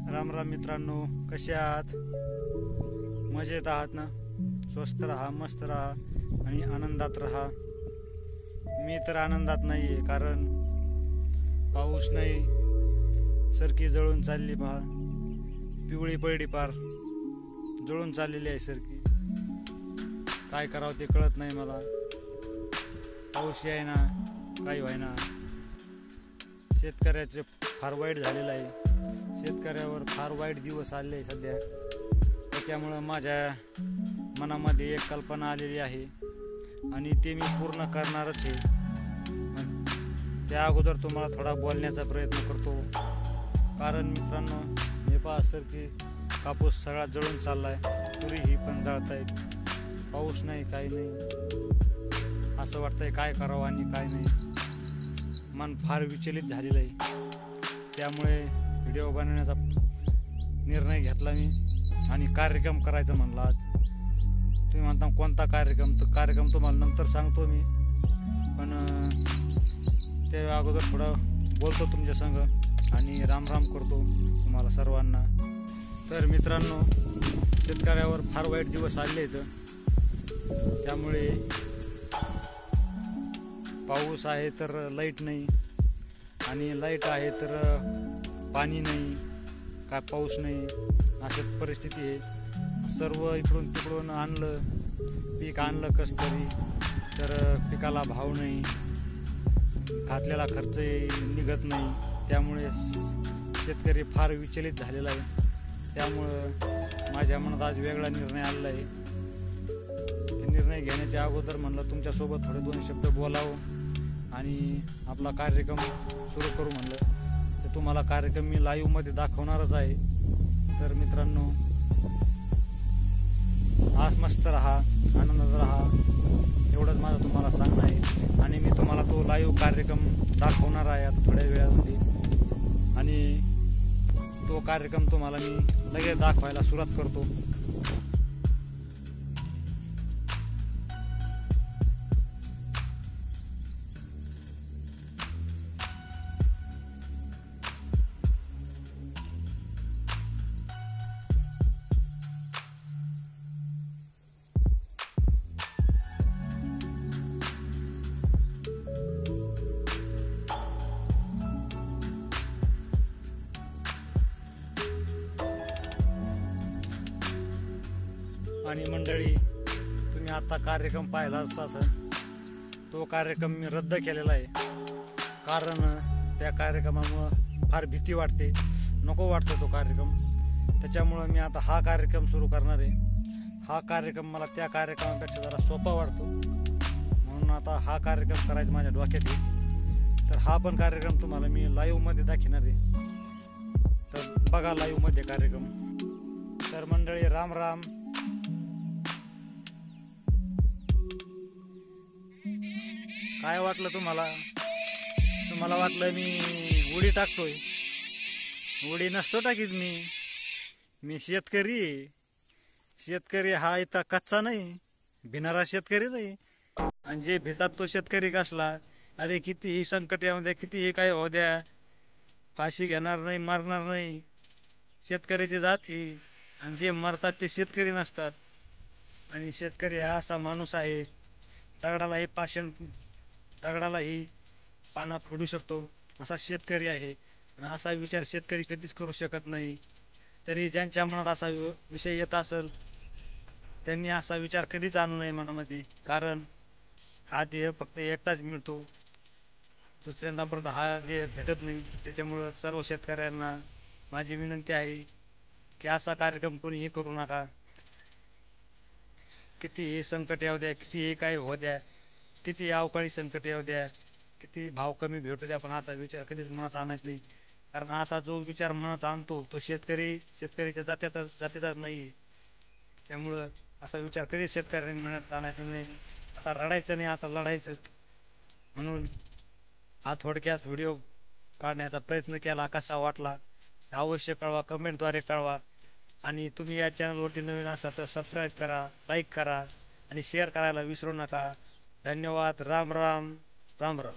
राम राम मित्रांनो, कसे आहात? मजेत आहात ना? स्वस्थ राहा, मस्त राहा आणि आनंदात राहा. मी तर आनंदात नाही आहे, कारण पाऊस नाही. सरकी जळून चालली पहा, पिवळी पडली पार, जळून चाललेली आहे सरकी. काय करावं ते कळत नाही मला. पाऊस याय ना, काही व्हायना. शेतकऱ्याचे फार वाईट झालेलं आहे. शेतकऱ्यावर फार वाईट दिवस आले सध्या. त्याच्यामुळं माझ्या मनामध्ये एक कल्पना आलेली आहे आणि ते मी पूर्ण करणारच आहे. त्या अगोदर तुम्हाला थोडा बोलण्याचा प्रयत्न करतो. कारण मित्रांनो, हे पहा सरकी कापूस सगळा जळून चाललाय, तुरी ही पण जळतायत. पाऊस नाही, काही नाही. असं वाटतंय काय करावं आणि काय नाही. मन फार विचलित झालेलं आहे. त्यामुळे व्हिडिओ बनवण्याचा निर्णय घेतला मी आणि कार्यक्रम करायचा म्हणला आज. तुम्ही म्हणता कोणता कार्यक्रम? तर कार्यक्रम तुम्हाला नंतर सांगतो मी, पण त्या अगोदर थोडं बोलतो तुमच्या संग आणि राम राम करतो तुम्हाला सर्वांना. तर मित्रांनो, शेतकऱ्यावर फार वाईट दिवस आले आहेत. त्यामुळे पाऊस आहे तर लाईट नाही, आणि लाईट आहे तर पाणी नाही, काय पाऊस नाही, अशी परिस्थिती आहे. सर्व इकडून तिकडून आणलं, पीक आणलं कस तरी, तर पिकाला भाव नाही, घातलेला खर्च निघत नाही. त्यामुळे शेतकरी फार विचलित झालेला आहे. त्यामुळं माझ्या मनात आज वेगळा निर्णय आलेला आहे. ते निर्णय घेण्याच्या अगोदर म्हणलं तुमच्यासोबत थोडे दोन शब्द बोलावं आणि आपला कार्यक्रम सुरू करू म्हणलं. तर तुम्हाला कार्यक्रम मी लाईव्हमध्ये दाखवणारच आहे. तर मित्रांनो, आज मस्त राहा, आनंदात राहा, एवढंच माझं तुम्हाला सांगणं आहे. आणि मी तुम्हाला तो लाईव्ह कार्यक्रम दाखवणार आहे आता थोड्या वेळामध्ये. आणि तो कार्यक्रम तुम्हाला मी लगेच दाखवायला सुरुवात करतो. आणि मंडळी, तुम्ही आता कार्यक्रम पाहिला असेल. तो कार्यक्रम मी रद्द केलेला आहे, कारण त्या कार्यक्रमामुळं फार भीती वाटते, नको वाटतो तो कार्यक्रम. त्याच्यामुळं मी आता हा कार्यक्रम सुरू करणार आहे. हा कार्यक्रम मला त्या कार्यक्रमापेक्षा जरा सोपा वाटतो, म्हणून आता हा कार्यक्रम करायचा माझ्या डोक्यात आहे. तर हा पण कार्यक्रम तुम्हाला मी लाईव्हमध्ये दाखवणार आहे. तर बघा लाईव्हमध्ये कार्यक्रम. तर मंडळी, राम राम. काय वाटलं तुम्हाला? तुम्हाला वाटलं मी उडी टाकतोय? उडी नसतो टाकीत मी शेतकरी. शेतकरी हा इथं कच्चा नाही, भिणारा शेतकरी नाही. आणि जे भेटतात तो शेतकरी कसला? अरे कितीही संकट येऊ द्या, कितीही काय होऊ द्या, फाशी घेणार नाही, मरणार नाही. शेतकऱ्याची जात ही. आणि जे मरतात ते शेतकरी नसतात. आणि शेतकरी हा असा माणूस आहे, दगडालाही पाना फोडू शकतो असा शेतकरी आहे. असा विचार शेतकरी कधीच करू शकत नाही. तरी ज्यांच्या मनात असा विषय येत असेल, त्यांनी असा विचार कधीच आणू नये मनामध्ये. कारण हा देह फक्त एकटाच मिळतो, दुसऱ्यांदा परत हा देह भेटत नाही. त्याच्यामुळं सर्व शेतकऱ्यांना माझी विनंती आहे की असा कार्यक्रम कोणीही करू नका. कितीही संकट येऊ द्या, कितीही काय होऊ द्या, किती अवकाळी संकट येऊ द्या, किती भाव कमी भेटू द्या, पण आता विचार कधीच मनात आणायचा नाही. कारण आता जो विचार मनात आणतो तो शेतकऱ्याच्या जातीचा नाही. त्यामुळं असा विचार कधीच शेतकऱ्यांनी मनात आणायचा नाही. आता रडायचं नाही, आता लढायचं. म्हणून हा थोडक्यात व्हिडिओ काढण्याचा प्रयत्न केला. कसा वाटला अवश्य कळवा, कमेंटद्वारे कळवा. आणि तुम्ही या चॅनलवरती नवीन असाल तर सबस्क्राईब करा, लाईक करा आणि शेअर करायला विसरू नका. धन्यवाद. राम राम. राम राम.